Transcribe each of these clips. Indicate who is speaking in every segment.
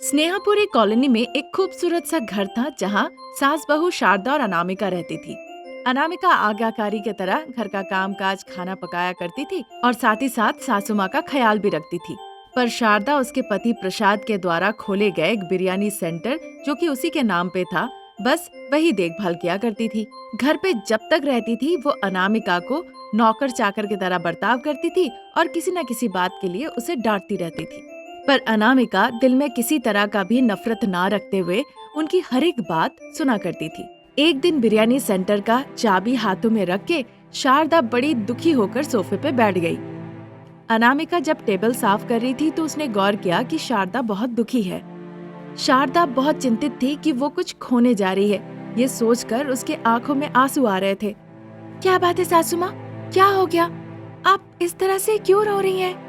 Speaker 1: स्नेहापुरी colony में एक खूबसूरत सा घर था जहाँ सास बहू शारदा और अनामिका रहती थी। अनामिका आज्ञाकारी की तरह घर का काम काज खाना पकाया करती थी और साथ ही साथ सासू माँ का ख्याल भी रखती थी। पर शारदा उसके पति प्रसाद के द्वारा खोले गए एक बिरयानी सेंटर जो कि उसी के नाम पे था, बस वही देखभाल किया करती थी। घर पे जब तक रहती थी वो अनामिका को नौकर चाकर की तरह बर्ताव करती थी और किसी न किसी बात के लिए उसे डांटती रहती थी। पर अनामिका दिल में किसी तरह का भी नफरत ना रखते हुए उनकी हर एक बात सुना करती थी। एक दिन बिरयानी सेंटर का चाबी हाथों में रख के शारदा बड़ी दुखी होकर सोफे पे बैठ गई। अनामिका जब टेबल साफ कर रही थी तो उसने गौर किया कि शारदा बहुत दुखी है। शारदा बहुत चिंतित थी कि वो कुछ खोने जा रही है। ये सोचकर उसके आंखों में आंसू आ रहे थे। क्या बात है सासू माँ, क्या हो गया? आप इस तरह से क्यों रो रही हैं?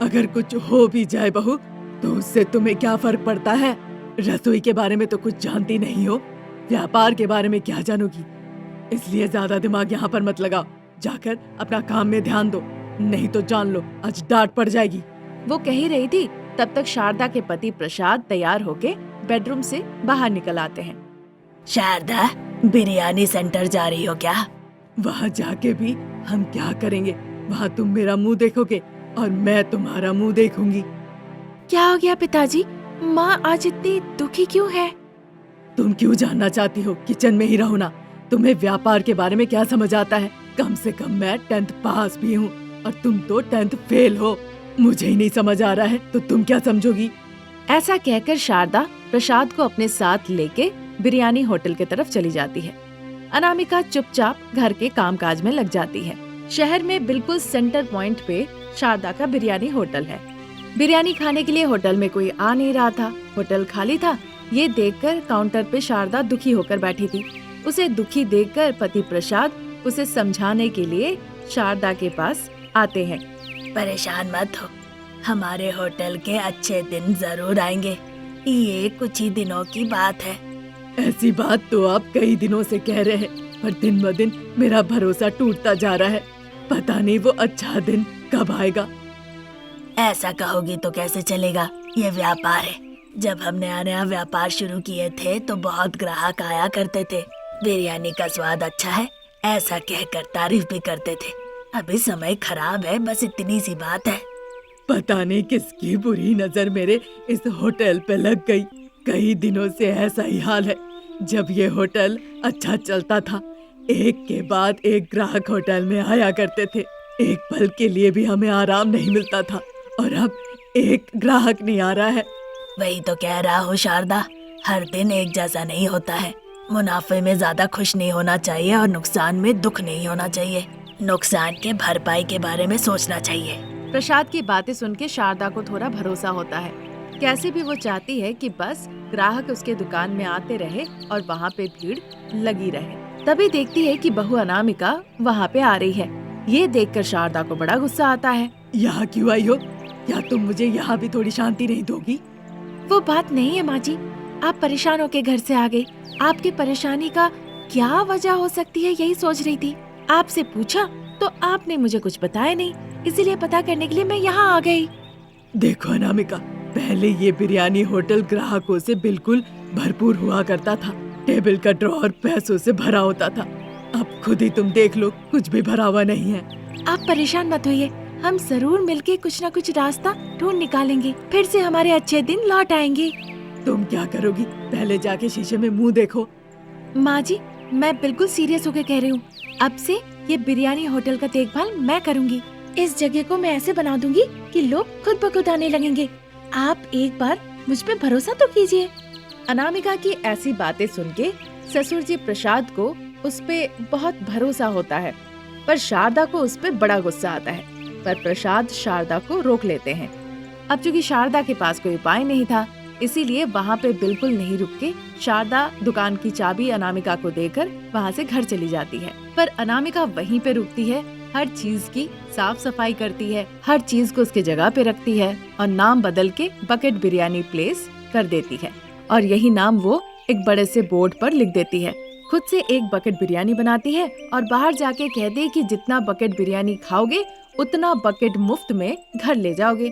Speaker 2: अगर कुछ हो भी जाए बहू तो उससे तुम्हें क्या फर्क पड़ता है? रसोई के बारे में तो कुछ जानती नहीं हो, व्यापार के बारे में क्या जानोगी? इसलिए ज्यादा दिमाग यहाँ पर मत लगाओ, जाकर अपना काम में ध्यान दो, नहीं तो जान लो आज डांट पड़ जाएगी।
Speaker 1: वो कह ही रही थी तब तक शारदा के पति प्रसाद तैयार होके बेडरूम से बाहर निकल आते हैं।
Speaker 3: शारदा, बिरयानी सेंटर जा रही हो क्या?
Speaker 2: वहाँ जाके भी हम क्या करेंगे? वहाँ तुम मेरा मुंह देखोगे और मैं तुम्हारा मुंह देखूंगी।
Speaker 1: क्या हो गया पिताजी? माँ आज इतनी दुखी क्यों है?
Speaker 2: तुम क्यों जानना चाहती हो? किचन में ही रहो ना। तुम्हें व्यापार के बारे में क्या समझ आता है? कम से कम मैं 10th पास भी हूँ और तुम तो 10th फेल हो। मुझे ही नहीं समझ आ रहा है तो तुम क्या समझोगी?
Speaker 1: ऐसा कहकर शारदा प्रसाद को अपने साथ लेके बिरयानी होटल की तरफ चली जाती है। अनामिका चुपचाप घर के कामकाज में लग जाती है। शहर में बिल्कुल सेंटर पॉइंट पे शारदा का बिरयानी होटल है। बिरयानी खाने के लिए होटल में कोई आ नहीं रहा था, होटल खाली था। ये देखकर काउंटर पे शारदा दुखी होकर बैठी थी। उसे दुखी देखकर पति प्रसाद उसे समझाने के लिए शारदा के पास आते हैं।
Speaker 3: परेशान मत हो, हमारे होटल के अच्छे दिन जरूर आएंगे, ये कुछ ही दिनों की बात है।
Speaker 2: ऐसी बात तो आप कई दिनों से कह रहे हैं, पर दिन ब दिन मेरा भरोसा टूटता जा रहा है। पता नहीं वो अच्छा दिन कब आएगा।
Speaker 3: ऐसा कहोगी तो कैसे चलेगा, ये व्यापार है। जब हमने नया व्यापार शुरू किए थे तो बहुत ग्राहक आया करते थे। बिरयानी का स्वाद अच्छा है ऐसा कहकर तारीफ भी करते थे। अभी समय खराब है, बस इतनी सी बात है।
Speaker 2: पता नहीं किसकी बुरी नजर मेरे इस होटल पे लग गई। कई दिनों से ऐसा ही हाल है। जब ये होटल अच्छा चलता था, एक के बाद एक ग्राहक होटल में आया करते थे। एक पल के लिए भी हमें आराम नहीं मिलता था और अब एक ग्राहक नहीं आ रहा है।
Speaker 3: वही तो कह रहा हूँ शारदा, हर दिन एक जैसा नहीं होता है। मुनाफे में ज्यादा खुश नहीं होना चाहिए और नुकसान में दुख नहीं होना चाहिए। नुकसान के भरपाई के बारे में सोचना चाहिए।
Speaker 1: प्रसाद की बातें सुन के शारदा को थोड़ा भरोसा होता है। कैसे भी वो चाहती है कि बस ग्राहक उसके दुकान में आते रहे और वहाँ पे भीड़ लगी रहे। तभी देखती है कि बहू अनामिका वहाँ पे आ रही है। ये देखकर शारदा को बड़ा गुस्सा आता है।
Speaker 2: यहाँ क्यों आई हो? क्या तुम मुझे यहाँ भी थोड़ी शांति नहीं दोगी?
Speaker 1: वो बात नहीं है माँ जी, आप परेशान होके घर से आ गई। आपकी परेशानी का क्या वजह हो सकती है यही सोच रही थी। आपसे पूछा तो आपने मुझे कुछ बताया नहीं, इसीलिए पता करने के लिए मैं यहाँ आ गई।
Speaker 2: देखो अनामिका, पहले ये बिरयानी होटल ग्राहकों से बिल्कुल भरपूर हुआ करता था। टेबल का ड्रॉअर पैसों से भरा होता था। अब खुद ही तुम देख लो, कुछ भी भरा हुआ नहीं है।
Speaker 1: आप परेशान मत होइए, हम जरूर मिलके कुछ न कुछ रास्ता ढूंढ निकालेंगे। फिर से हमारे अच्छे दिन लौट आएंगे।
Speaker 2: तुम क्या करोगी? पहले जाके शीशे में मुंह देखो।
Speaker 1: माँ जी, मैं बिल्कुल सीरियस होकर कह रही हूँ। अब से ये बिरयानी होटल का देखभाल मैं करूँगी। इस जगह को मैं ऐसे बना दूंगी कि लोग खुद ब खुद आने लगेंगे। आप एक बार मुझ पे भरोसा तो कीजिए। अनामिका की ऐसी बातें सुन के ससुर जी प्रसाद को उस पे बहुत भरोसा होता है, पर शारदा को उस पे बड़ा गुस्सा आता है। पर प्रसाद शारदा को रोक लेते हैं। अब चूंकि शारदा के पास कोई उपाय नहीं था, इसीलिए वहाँ पे बिल्कुल नहीं रुक के शारदा दुकान की चाबी अनामिका को देकर वहाँ से घर चली जाती है। पर अनामिका वहीं पे रुकती है, हर चीज की साफ सफाई करती है, हर चीज को उसके जगह पे रखती है और नाम बदल के बकेट बिरयानी प्लेस कर देती है। और यही नाम वो एक बड़े से बोर्ड पर लिख देती है। खुद से एक बकेट बिरयानी बनाती है और बाहर जाके कहती है कि जितना बकेट बिरयानी खाओगे उतना बकेट मुफ्त में घर ले जाओगे।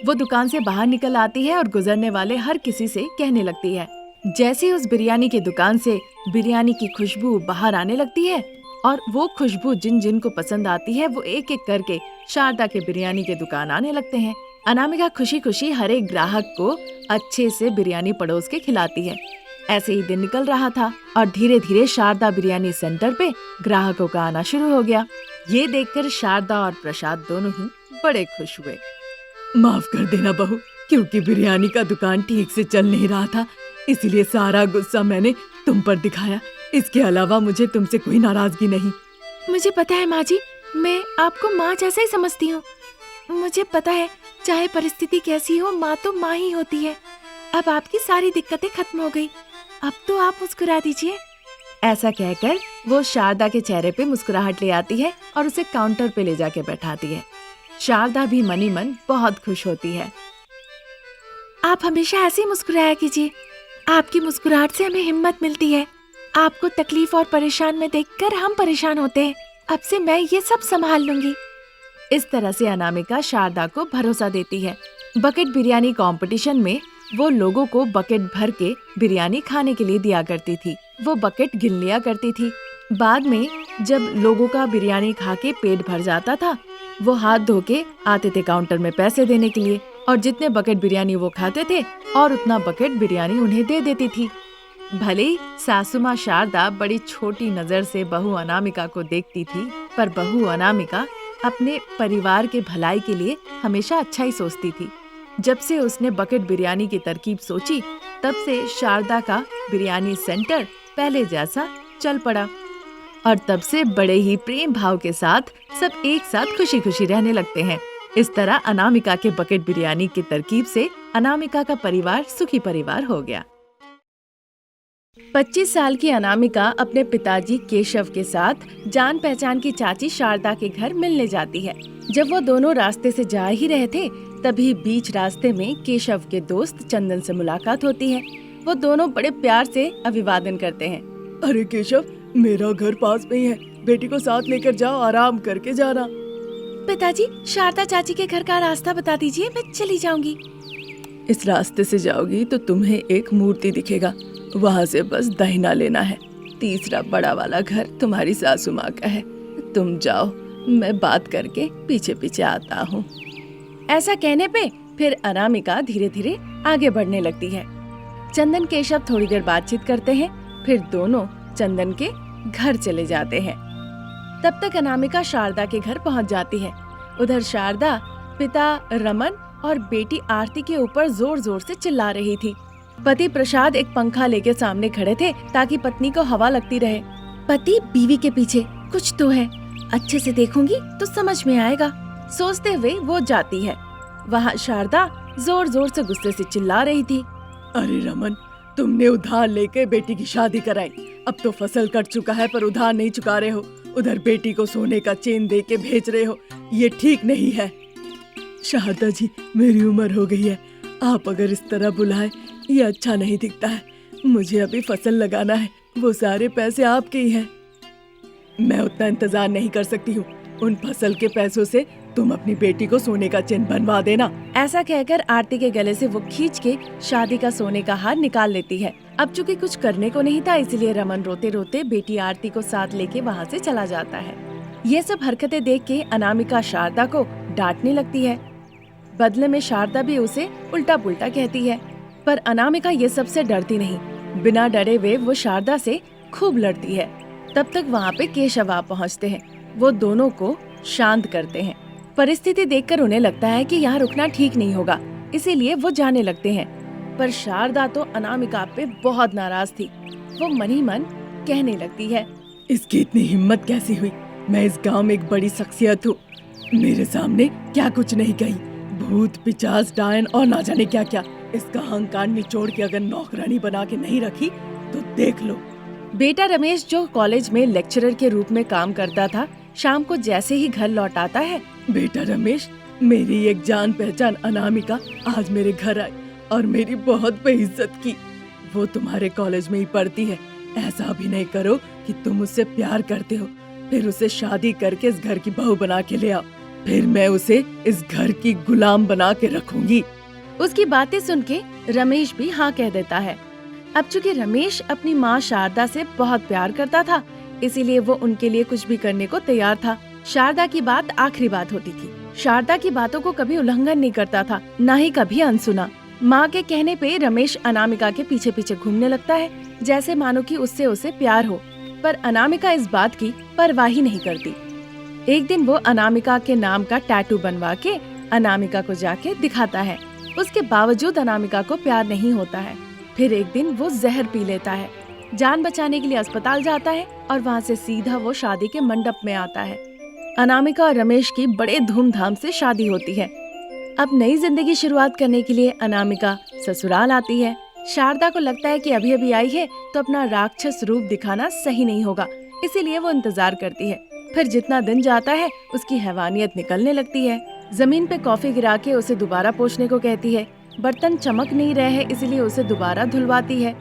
Speaker 1: वो दुकान से बाहर निकल आती है और गुजरने वाले हर किसी से कहने लगती है। जैसे ही उस बिरयानी की दुकान से बिरयानी की खुशबू बाहर आने लगती है और वो खुशबू जिन जिन को पसंद आती है वो एक एक करके शारदा के बिरयानी के दुकान आने लगते हैं। अनामिका खुशी खुशी हर एक ग्राहक को अच्छे से बिरयानी परोस के खिलाती है। ऐसे ही दिन निकल रहा था और धीरे धीरे शारदा बिरयानी सेंटर पे ग्राहकों का आना शुरू हो गया। ये देखकर शारदा और प्रसाद दोनों ही बड़े खुश हुए।
Speaker 2: माफ कर देना बहू, क्योंकि बिरयानी का दुकान ठीक से चल नहीं रहा था, इसीलिए सारा गुस्सा मैंने तुम पर दिखाया। इसके अलावा मुझे तुमसे कोई नाराजगी नहीं।
Speaker 1: मुझे पता है माँ जी, मैं आपको माँ जैसा ही समझती हूँ। मुझे पता है चाहे परिस्थिति कैसी हो, माँ तो माँ ही होती है। अब आपकी सारी दिक्कतें खत्म हो गई, अब तो आप मुस्कुरा दीजिए। ऐसा कहकर वो शारदा के चेहरे पे मुस्कुराहट ले आती है और उसे काउंटर पे ले जाके बैठाती है। शारदा भी मनी मन बहुत खुश होती है। आप हमेशा ऐसे ही मुस्कुराया कीजिए, आपकी मुस्कुराहट से हमें हिम्मत मिलती है। आपको तकलीफ और परेशान में देखकर हम परेशान होते हैं। अब से मैं ये सब संभाल लूंगी। इस तरह से अनामिका शारदा को भरोसा देती है। बकेट बिरयानी कंपटीशन में वो लोगों को बकेट भर के बिरयानी खाने के लिए दिया करती थी। वो बकेट गिन लिया करती थी। बाद में जब लोगों का बिरयानी खा के पेट भर जाता था, वो हाथ धो के आते थे काउंटर में पैसे देने के लिए, और जितने बकेट बिरयानी वो खाते थे और उतना बकेट बिरयानी उन्हें दे देती थी। भले ही सासू माँ शारदा बड़ी छोटी नजर से बहू अनामिका को देखती थी, पर बहू अनामिका अपने परिवार के भलाई के लिए हमेशा अच्छा ही सोचती थी। जब से उसने बकेट बिरयानी की तरकीब सोची, तब से शारदा का बिरयानी सेंटर पहले जैसा चल पड़ा और तब से बड़े ही प्रेम भाव के साथ सब एक साथ खुशी खुशी रहने लगते हैं। इस तरह अनामिका के बकेट बिरयानी की तरकीब से अनामिका का परिवार सुखी परिवार हो गया। 25 साल की अनामिका अपने पिताजी केशव के साथ जान पहचान की चाची शारदा के घर मिलने जाती है। जब वो दोनों रास्ते से जा ही रहे थे, तभी बीच रास्ते में केशव के दोस्त चंदन से मुलाकात होती है। वो दोनों बड़े प्यार से अभिवादन करते हैं।
Speaker 2: अरे केशव, मेरा घर पास में ही है, बेटी को साथ लेकर जाओ, आराम करके जाना।
Speaker 1: पिताजी, शारदा चाची के घर का रास्ता बता दीजिए, मैं चली जाऊंगी।
Speaker 2: इस रास्ते से जाओगी तो तुम्हें एक मूर्ति दिखेगा, वहाँ से बस दाहिना लेना है। तीसरा बड़ा वाला घर तुम्हारी सासू माँ का है। तुम जाओ, मैं बात करके पीछे पीछे आता हूँ।
Speaker 1: ऐसा कहने पे फिर अनामिका धीरे धीरे आगे बढ़ने लगती है। चंदन केशव थोड़ी देर बातचीत करते हैं, फिर दोनों चंदन के घर चले जाते हैं। तब तक अनामिका शारदा के घर पहुंच जाती है। उधर शारदा पिता रमन और बेटी आरती के ऊपर जोर जोर से चिल्ला रही थी। पति प्रसाद एक पंखा लेके सामने खड़े थे ताकि पत्नी को हवा लगती रहे। पति बीवी के पीछे कुछ तो है, अच्छे से देखूंगी तो समझ में आएगा, सोचते हुए वो जाती है। वहाँ शारदा जोर जोर से गुस्से से चिल्ला रही थी।
Speaker 2: अरे रमन, तुमने उधार लेके बेटी की शादी कराई, अब तो फसल कट चुका है पर उधार नहीं चुका रहे हो। उधर बेटी को सोने का चेन दे के भेज रहे हो, ये ठीक नहीं है। शारदा जी, मेरी उम्र हो गई है, आप अगर इस तरह बुलाए ये अच्छा नहीं दिखता है। मुझे अभी फसल लगाना है, वो सारे पैसे आपके ही हैं। मैं उतना इंतजार नहीं कर सकती हूँ। उन फसल के पैसों से तुम अपनी बेटी को सोने का चेन बनवा देना।
Speaker 1: ऐसा कहकर आरती के गले से वो खींच के शादी का सोने का हार निकाल लेती है। अब चूंकि कुछ करने को नहीं था, इसलिए रमन रोते रोते बेटी आरती को साथ लेके वहाँ से चला जाता है। ये सब हरकतें देख के अनामिका शारदा को डांटने लगती है। बदले में शारदा भी उसे उल्टा पुल्टा कहती है, पर अनामिका ये सबसे डरती नहीं। बिना डरे हुए वो शारदा से खूब लड़ती है। तब तक वहाँ पे केशव आ पहुँचते हैं। वो दोनों को शांत करते हैं। परिस्थिति देखकर उन्हें लगता है कि यहाँ रुकना ठीक नहीं होगा, इसीलिए वो जाने लगते हैं। पर शारदा तो अनामिका पे बहुत नाराज थी। वो मन ही मन कहने लगती है,
Speaker 2: इसकी इतनी हिम्मत कैसी हुई? मैं इस गांव में एक बड़ी शख्सियत हूँ, मेरे सामने क्या कुछ नहीं कही। भूत पिचास डायन और ना जाने क्या क्या। इसका अहंकार निचोड़ के अगर नौकरानी बना के नहीं रखी तो देख लो।
Speaker 1: बेटा रमेश, जो कॉलेज में लेक्चरर के रूप में काम करता था, शाम को जैसे ही घर लौट आता है।
Speaker 2: बेटा रमेश, मेरी एक जान पहचान अनामिका आज मेरे घर आई और मेरी बहुत बेइज्जत की। वो तुम्हारे कॉलेज में ही पढ़ती है। ऐसा भी नहीं करो कि तुम उससे प्यार करते हो, फिर उसे शादी करके इस घर की बहू बना के ले आओ। फिर मैं उसे इस घर की गुलाम बना के रखूंगी।
Speaker 1: उसकी बातें सुन के रमेश भी हाँ कह देता है। अब चूंकि रमेश अपनी माँ शारदा से बहुत प्यार करता था, इसीलिए वो उनके लिए कुछ भी करने को तैयार था। शारदा की बात आखिरी बात होती थी। शारदा की बातों को कभी उल्लंघन नहीं करता था, न ही कभी अनसुना। माँ के कहने पे रमेश अनामिका के पीछे पीछे घूमने लगता है, जैसे मानो कि उससे उसे प्यार हो, पर अनामिका इस बात की परवाह ही नहीं करती। एक दिन वो अनामिका के नाम का टैटू बनवा के अनामिका को जाके दिखाता है। उसके बावजूद अनामिका को प्यार नहीं होता है। फिर एक दिन वो जहर पी लेता है, जान बचाने के लिए अस्पताल जाता है और वहाँ से सीधा वो शादी के मंडप में आता है। अनामिका और रमेश की बड़े धूमधाम से शादी होती है। अब नई जिंदगी शुरुआत करने के लिए अनामिका ससुराल आती है। शारदा को लगता है कि अभी अभी आई है तो अपना राक्षस रूप दिखाना सही नहीं होगा, इसीलिए वो इंतजार करती है। फिर जितना दिन जाता है उसकी हैवानियत निकलने लगती है। जमीन पे कॉफी गिरा के उसे दोबारा पोंछने को कहती है। बर्तन चमक नहीं रहे हैं, इसीलिए उसे दोबारा धुलवाती है।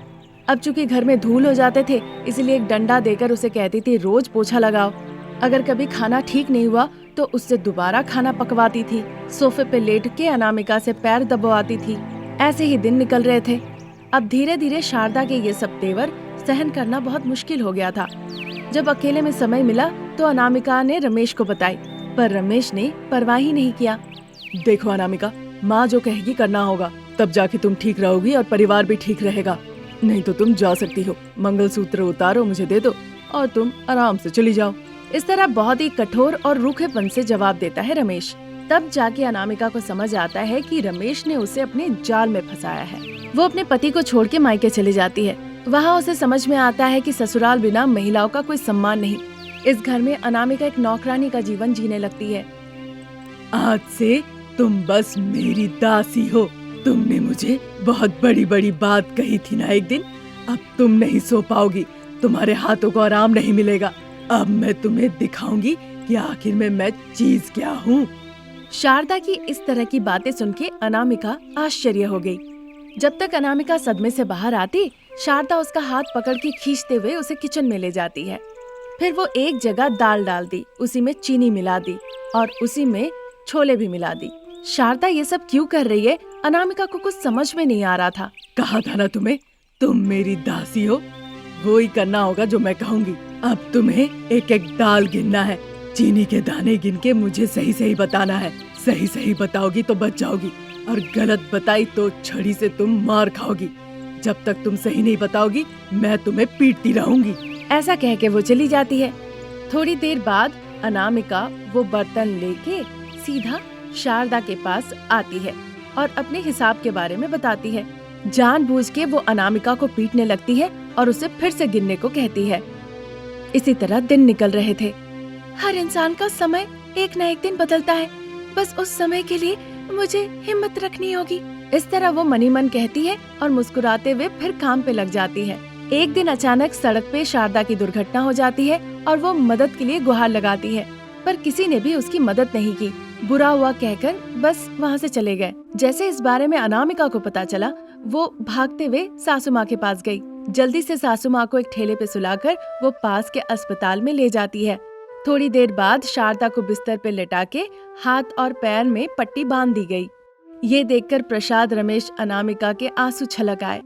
Speaker 1: अब चूंकि घर में धूल हो जाते थे, इसलिए एक डंडा देकर उसे कहती थी रोज पोछा लगाओ। अगर कभी खाना ठीक नहीं हुआ तो उससे दोबारा खाना पकवाती थी। सोफे पे लेट के अनामिका से पैर दबवाती थी। ऐसे ही दिन निकल रहे थे। अब धीरे धीरे शारदा के ये सब तेवर सहन करना बहुत मुश्किल हो गया था। जब अकेले में समय मिला तो अनामिका ने रमेश को बताई, पर रमेश ने परवाह ही नहीं किया।
Speaker 2: देखो अनामिका, माँ जो कहेगी करना होगा, तब जाके तुम ठीक रहोगी और परिवार भी ठीक रहेगा। नहीं तो तुम जा सकती हो, मंगलसूत्र उतारो, मुझे दे दो और तुम आराम से चली जाओ।
Speaker 1: इस तरह बहुत ही कठोर और रूखेपन से जवाब देता है रमेश। तब जाके अनामिका को समझ आता है कि रमेश ने उसे अपने जाल में फंसाया है। वो अपने पति को छोड़ के मायके चली जाती है। वहाँ उसे समझ में आता है कि ससुराल बिना महिलाओं का कोई सम्मान नहीं। इस घर में अनामिका एक नौकरानी का जीवन जीने लगती है।
Speaker 2: आज से तुम बस मेरी दासी हो। तुमने मुझे बहुत बड़ी बड़ी बात कही थी ना एक दिन, अब तुम नहीं सो पाओगी, तुम्हारे हाथों को आराम नहीं मिलेगा। अब मैं तुम्हें दिखाऊंगी कि आखिर में मैं चीज क्या हूँ।
Speaker 1: शारदा की इस तरह की बातें सुन के अनामिका आश्चर्य हो गई। जब तक अनामिका सदमे से बाहर आती, शारदा उसका हाथ पकड़ के खींचते हुए उसे किचन में ले जाती है। फिर वो एक जगह दाल डाल दी, उसी में चीनी मिला दी और उसी में छोले भी मिला दी। शारदा ये सब क्यों कर रही है, अनामिका को कुछ समझ में नहीं आ रहा था।
Speaker 2: कहा था ना तुम्हें, तुम मेरी दासी हो, वो ही करना होगा जो मैं कहूँगी। अब तुम्हें एक एक दाल गिनना है, चीनी के दाने गिन के मुझे सही सही बताना है। सही सही बताओगी तो बच जाओगी और गलत बताई तो छड़ी से तुम मार खाओगी। जब तक तुम सही नहीं बताओगी मैं तुम्हें पीटती रहूंगी।
Speaker 1: ऐसा कह के वो चली जाती है। थोड़ी देर बाद अनामिका वो बर्तन लेके सीधा शारदा के पास आती है और अपने हिसाब के बारे में बताती है। जानबूझ के वो अनामिका को पीटने लगती है और उसे फिर से गिनने को कहती है। इसी तरह दिन निकल रहे थे। हर इंसान का समय एक न एक दिन बदलता है, बस उस समय के लिए मुझे हिम्मत रखनी होगी। इस तरह वो मनी मन कहती है और मुस्कुराते हुए फिर काम पे लग जाती है। एक दिन अचानक सड़क पे शारदा की दुर्घटना हो जाती है और वो मदद के लिए गुहार लगाती है, पर किसी ने भी उसकी मदद नहीं की। बुरा हुआ कहकर बस वहाँ से चले गए। जैसे इस बारे में अनामिका को पता चला, वो भागते हुए सासू माँ के पास गई। जल्दी से सासू माँ को एक ठेले पे सुलाकर वो पास के अस्पताल में ले जाती है। थोड़ी देर बाद शारदा को बिस्तर पे लेटा के हाथ और पैर में पट्टी बांध दी गई। ये देखकर प्रसाद, रमेश, अनामिका के आंसू छलक आए।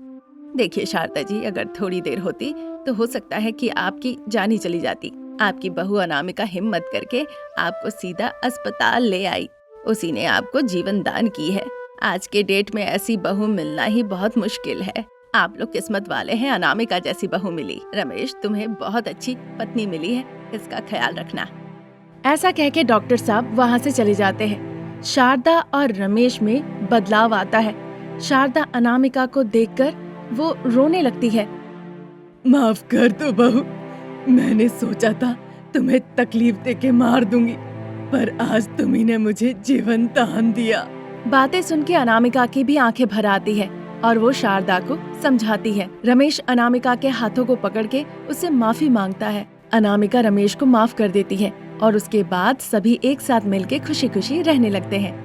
Speaker 1: देखिए शारदा जी, अगर थोड़ी देर होती तो हो सकता है कि आपकी जान ही चली जाती। आपकी बहू अनामिका हिम्मत करके आपको सीधा अस्पताल ले आई। उसी ने आपको जीवन दान की है। आज के डेट में ऐसी बहू मिलना ही बहुत मुश्किल है। आप लोग किस्मत वाले हैं, अनामिका जैसी बहू मिली। रमेश, तुम्हें बहुत अच्छी पत्नी मिली है, इसका ख्याल रखना। ऐसा कह के डॉक्टर साहब वहाँ से चले जाते हैं। शारदा और रमेश में बदलाव आता है। शारदा अनामिका को देखकर वो रोने लगती है।
Speaker 2: माफ कर दो बहू, मैंने सोचा था तुम्हें तकलीफ देके मार दूंगी, पर आज तुम्ही ने मुझे जीवन दान दिया।
Speaker 1: बातें सुन के अनामिका की भी आंखें भर आती है और वो शारदा को समझाती है। रमेश अनामिका के हाथों को पकड़ के उससे माफी मांगता है। अनामिका रमेश को माफ कर देती है और उसके बाद सभी एक साथ मिलके खुशी खुशी रहने लगते हैं।